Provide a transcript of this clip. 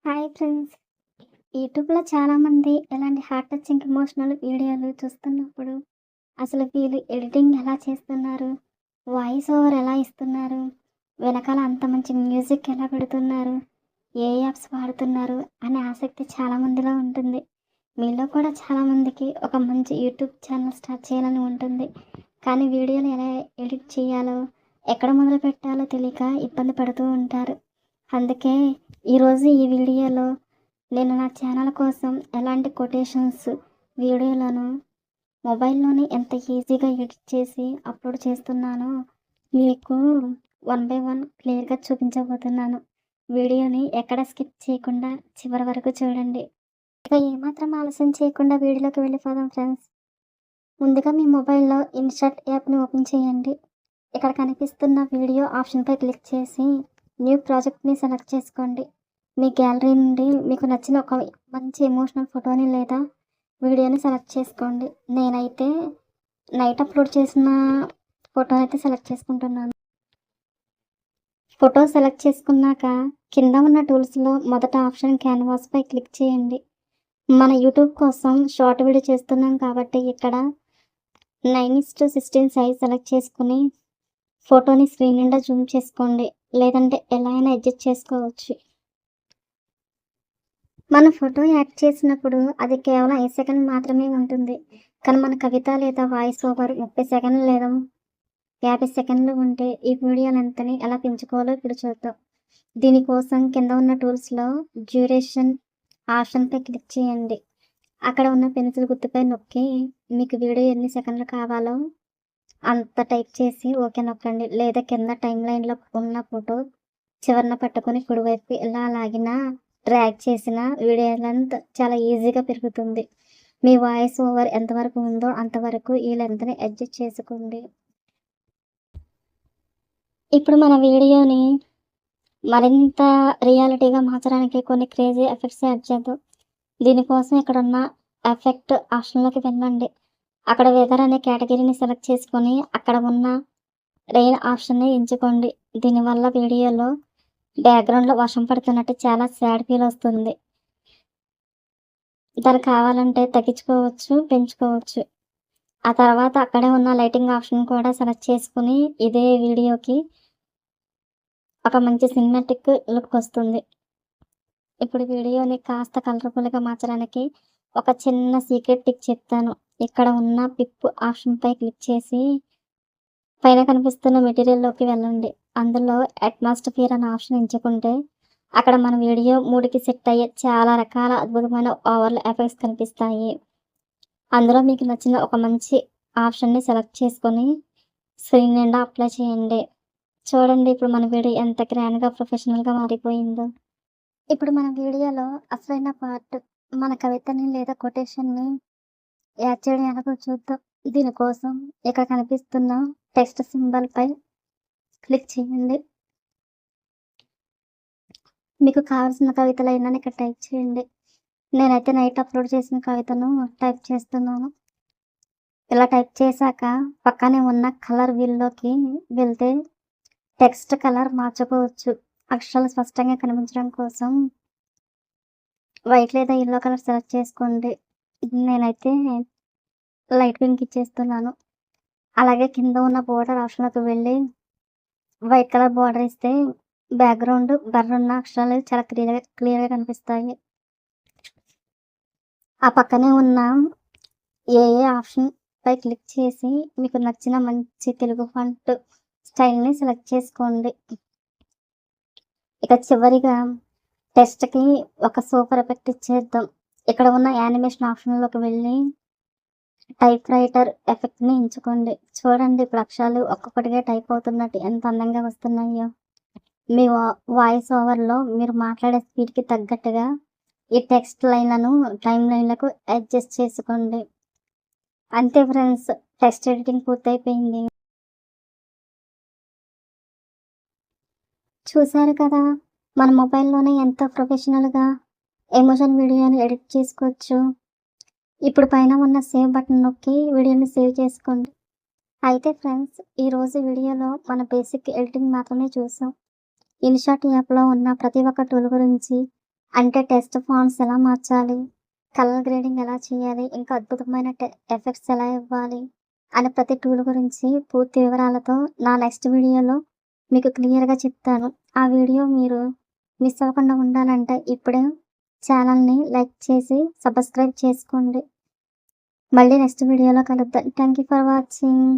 Hi friends. యూట్యూబ్‌లో చాలామంది ఇలాంటి హార్ట్ టచింగ్ ఎమోషనల్ వీడియోలు చూస్తున్నప్పుడు అసలు వీళ్ళు ఎడిటింగ్ ఎలా చేస్తున్నారు? వాయిస్ ఓవర్ ఎలా ఇస్తున్నారు? వెనకాల అంత మంచి మ్యూజిక్ ఎలా పెడుతున్నారు? ఏ యాప్స్ వాడుతున్నారు? అనే ఆసక్తి చాలామందిలో ఉంటుంది. మీలో కూడా చాలామందికి ఒక మంచి యూట్యూబ్ ఛానల్ స్టార్ట్ చేయాలని ఉంటుంది. కానీ వీడియోలు ఎలా ఎడిట్ చేయాలో, ఎక్కడ మొదలుపెట్టాలో తెలియక ఇబ్బంది పడుతూ ఉంటారు. అందుకే ఈరోజు ఈ వీడియోలో నేను నా ఛానల్ కోసం ఎలాంటి కొటేషన్స్ వీడియోలను మొబైల్లోనే ఎంత ఈజీగా ఎడిట్ చేసి అప్లోడ్ చేస్తున్నానో మీకు వన్ బై వన్ క్లియర్గా చూపించబోతున్నాను. వీడియోని ఎక్కడ స్కిప్ చేయకుండా చివరి వరకు చూడండి. ఇక ఏమాత్రం ఆలస్యం చేయకుండా వీడియోలోకి వెళ్ళిపోదాం ఫ్రెండ్స్. ముందుగా మీ మొబైల్లో ఇన్‌షాట్ యాప్‌ని ఓపెన్ చేయండి. ఇక్కడ కనిపిస్తున్న వీడియో ఆప్షన్పై క్లిక్ చేసి న్యూ ప్రాజెక్ట్‌ని సెలెక్ట్ చేసుకోండి. మీ గ్యాలరీ నుండి మీకు నచ్చిన ఒక మంచి ఎమోషనల్ ఫోటోని లేదా వీడియోని సెలెక్ట్ చేసుకోండి. నేనైతే నైట్ అప్లోడ్ చేసిన ఫోటో అయితే సెలెక్ట్ చేసుకుంటున్నాను. ఫోటో సెలెక్ట్ చేసుకున్నాక కింద ఉన్న టూల్స్‌లో మొదట ఆప్షన్ క్యాన్వాస్‌పై క్లిక్ చేయండి. మన యూట్యూబ్ కోసం షార్ట్ వీడియో చేస్తున్నాం కాబట్టి ఇక్కడ 9:16 సైజ్ సెలెక్ట్ చేసుకుని ఫోటోని స్క్రీన్ నిండా జూమ్ చేసుకోండి. లేదంటే ఎలా అయినా అడ్జస్ట్ చేసుకోవచ్చు. మన ఫోటో యాడ్ చేసినప్పుడు అది కేవలం 5 సెకండ్లు మాత్రమే ఉంటుంది. కానీ మన కవిత లేదా వాయిస్ ఓవర్ 30 సెకండ్లు లేదా 50 సెకండ్లు ఉంటే ఈ వీడియో లెంత్‌ని ఎలా పెంచుకోవాలో ఇప్పుడు చూద్దాం. దీనికోసం కింద ఉన్న టూల్స్‌లో డ్యూరేషన్ ఆప్షన్‌పై క్లిక్ చేయండి. అక్కడ ఉన్న పెన్సిల్ గుర్తుపై నొక్కి మీకు వీడియో ఎన్ని సెకండ్లు కావాలో అంత టైప్ చేసి ఓకే నొక్కండి. లేదా కింద టైమ్ లైన్‌లో ఉన్న ఫోటో చివరన పట్టుకొని కుడివైపుకి ఇలా లాగినా డ్రాగ్ చేసిన వీడియో లెంత్ చాలా ఈజీగా పెరుగుతుంది. మీ వాయిస్ ఓవర్ ఎంతవరకు ఉందో అంతవరకు ఈ లెంత్‌ని అడ్జస్ట్ చేసుకోండి. ఇప్పుడు మన వీడియోని మరింత రియాలిటీగా మార్చడానికి కొన్ని క్రేజీ ఎఫెక్ట్స్ యాడ్ చేద్దాం. దీనికోసం ఇక్కడున్న ఎఫెక్ట్ ఆప్షన్‌లోకి వెళ్ళండి. అక్కడ వెదర్ అనే కేటగిరీని సెలెక్ట్ చేసుకొని అక్కడ ఉన్న రెయిన్ ఆప్షన్‌ని ఎంచుకోండి. దీనివల్ల వీడియోలో బ్యాక్‌గ్రౌండ్‌లో వర్షం పడుతున్నట్టు చాలా సాడ్ ఫీల్ వస్తుంది. దానికి కావాలంటే తగ్గించుకోవచ్చు, పెంచుకోవచ్చు. ఆ తర్వాత అక్కడే ఉన్న లైటింగ్ ఆప్షన్ కూడా సెలెక్ట్ చేసుకొని ఇదే వీడియోకి ఒక మంచి సినిమాటిక్ లుక్ వస్తుంది. ఇప్పుడు వీడియోని కాస్త కలర్‌ఫుల్‌గా మార్చడానికి ఒక చిన్న సీక్రెట్ టిప్ చెప్తాను. ఇక్కడ ఉన్న పిప్ ఆప్షన్‌పై క్లిక్ చేసి పైన కనిపిస్తున్న మెటీరియల్‌లోకి వెళ్ళండి. అందులో అట్మాస్ఫియర్ అనే ఆప్షన్ ఎంచుకుంటే అక్కడ మన వీడియో మూడ్‌కి సెట్ అయ్యే చాలా రకాల అద్భుతమైన ఓవర్ ఎఫెక్ట్స్ కనిపిస్తాయి. అందులో మీకు నచ్చిన ఒక మంచి ఆప్షన్‌ని సెలెక్ట్ చేసుకొని స్క్రీన్ నిండా అప్లై చేయండి. చూడండి ఇప్పుడు మన వీడియో ఎంత గ్రాండ్‌గా, ప్రొఫెషనల్‌గా మారిపోయిందో. ఇప్పుడు మన వీడియోలో అసలైన పార్ట్ మన కవితని లేదా కొటేషన్‌ని యాడ్ చేయడం ఎలాగో చూద్దాం. దీనికోసం ఇక్కడ కనిపిస్తున్న టెక్స్ట్ సింబల్‌పై క్లిక్ చేయండి. మీకు కావాల్సిన కవిత లైన్‌ని ఇక్కడ టైప్ చేయండి. నేనైతే నైట్ అప్లోడ్ చేసిన కవితను టైప్ చేస్తున్నాను. ఇలా టైప్ చేశాక పక్కనే ఉన్న కలర్ వీల్‌లోకి వెళ్తే టెక్స్ట్ కలర్ మార్చుకోవచ్చు. అక్షరాలు స్పష్టంగా కనిపించడం కోసం వైట్ లేదా యెల్లో కలర్ సెలెక్ట్ చేసుకోండి. నేనైతే లైట్ పింక్ ఇచ్చేస్తున్నాను. అలాగే కింద ఉన్న బోర్డర్ ఆప్షన్‌లోకి వెళ్ళి వైట్ కలర్ బోర్డర్ ఇస్తే బ్యాక్‌గ్రౌండ్ బర్రున్న అక్షరాలు చాలా క్లియర్‌గా కనిపిస్తాయి. ఆ పక్కనే ఉన్న ఏఏ ఆప్షన్‌పై క్లిక్ చేసి మీకు నచ్చిన మంచి తెలుగు ఫాంట్ స్టైల్‌ని సెలెక్ట్ చేసుకోండి. ఇక చివరిగా టెక్స్ట్‌కి ఒక సూపర్ ఎఫెక్ట్ ఇచ్చేద్దాం. ఇక్కడ ఉన్న యానిమేషన్ ఆప్షన్‌లోకి వెళ్ళి టైప్ రైటర్ ఎఫెక్ట్‌ని ఎంచుకోండి. చూడండి ఇప్పుడు అక్షరాలు ఒక్కొక్కటిగా టైప్ అవుతున్నట్టు ఎంత అందంగా వస్తున్నాయో. మీ వాయిస్ ఓవర్‌లో మీరు మాట్లాడే స్పీడ్‌కి తగ్గట్టుగా ఈ టెక్స్ట్ లైన్‌లను టైమ్ లైన్‌లకు అడ్జస్ట్ చేసుకోండి. అంతే ఫ్రెండ్స్, టెక్స్ట్ ఎడిటింగ్ పూర్తయిపోయింది. చూసారు కదా! మన మొబైల్‌లోనే ఎంతో ప్రొఫెషనల్‌గా ఎమోషన్ వీడియోని ఎడిట్ చేసుకోవచ్చు. ఇప్పుడు పైన ఉన్న సేవ్ బటన్ నొక్కి వీడియోని సేవ్ చేసుకోండి. అయితే ఫ్రెండ్స్, ఈరోజు వీడియోలో మన బేసిక్ ఎడిటింగ్ మాత్రమే చూసాం. ఇన్‌షాట్ యాప్‌లో ఉన్న ప్రతి ఒక్క టూల్ గురించి అంటే టెస్ట్ ఫాంట్స్ ఎలా మార్చాలి, కలర్ గ్రేడింగ్ ఎలా చేయాలి, ఇంకా అద్భుతమైన ఎఫెక్ట్స్ ఎలా ఇవ్వాలి అనే ప్రతి టూల్ గురించి పూర్తి వివరాలతో నా నెక్స్ట్ వీడియోలో మీకు క్లియర్గా చెప్తాను. ఆ వీడియో మీరు మిస్ అవ్వకుండా ఉండాలంటే ఇప్పుడే ఛానల్ని లైక్ చేసి సబ్స్క్రైబ్ చేసుకోండి. మళ్ళీ నెక్స్ట్ వీడియోలో కలుద్దాం. Thank you for watching.